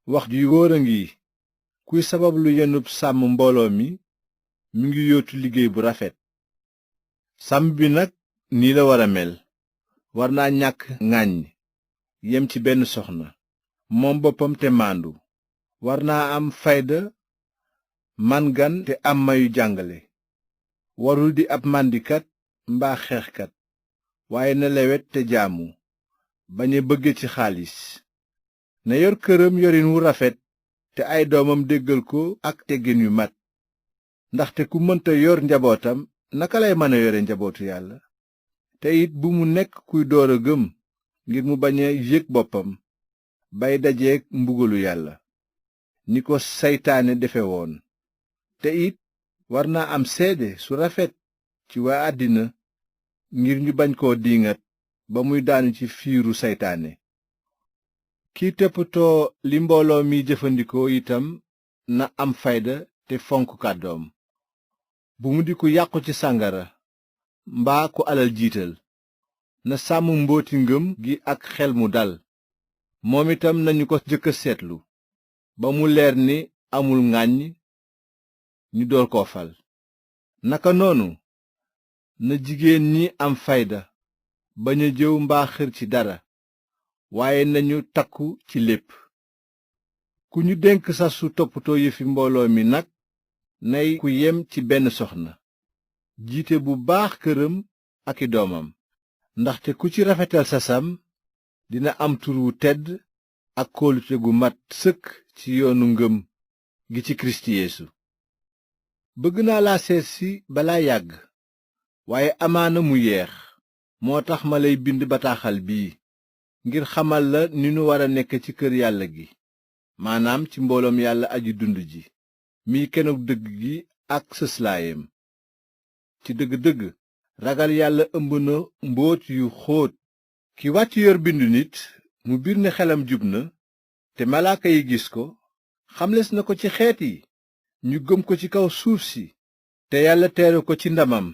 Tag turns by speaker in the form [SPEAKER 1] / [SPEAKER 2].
[SPEAKER 1] wax ju wóor a ngi, kuy sabablu yenub sàmm mbooloo mi ngi yootu liggéey bu rafet. sàmm bi nag nii la war a mel, war naa ñàkk ŋàññ, yem ci benn soxna, moom boppam te maandu, war naa am fayda, man gan te am mayu jàngale, warul di ab màndikat mbaa xeexkat, waaye na lewet te jaamu, bañ a bëgge ci xaalis. na yor këram yorin wu rafet te ay doomam déggal ko ak teggin yu mat, ndaxte ku mënta yor njabootam naka lay mën a yore njabootu yàlla? te it bu mu nekk kuy door a gëm ngir mu bañ a yëg boppam bay dajeek mbugalu yàlla ni ko seytaane defe woon. te it war naa am seede su rafet ci waa àddina ngir ñu bañ koo diiŋat ba muy daanu ci fiiru seytaane. kiy toppatoo li mbooloo mi jëfandikoo itam na am fayda te fonk kàddoom, bu mu di ku yàqu ci sàngara mbaa ku alal jiital. na sàmm mbooti ngëm gi ak xel mu dal, moom itam nañu ko jëkka seetlu ba mu leer ni amul ŋàññ ñu door koo fal. naka noonu na jigéen ñi am fayda, bañ a jëw mbaa xër ci dara, waaye nañu takku ci lépp. ku ñu dénk sasu toppatoo yëfi mbooloo mi nag nay ku yem ci benn soxna, jiite bu baax këram ak i doomam, ndaxte ku ci rafetal sasam dina am tur wu tedd ak kóolute gu mat sëkk ci yoonu ngëm gi ci Kirist Yeesu. bëgg naa laa seet si balaa yàgg, waaye amaana mu yeex, moo tax ma lay bind bataaxal bii ngir xamal la ni nu war a nekk ci kër yàlla gi, maanaam ci mbooloom yàlla aji dund ji miy kenug dëgg gi ak sëslaayam. ci dëgg-dëgg ragal yàlla ëmb na mbóot yu xóot. ki wàcc yor bindu nit mu bir ne xelam jub na te malaaka yi gis ko, xamles na ko ci xeet yi, ñu gëm ko ci kaw suuf si, te yàlla teeru ko ci ndamam.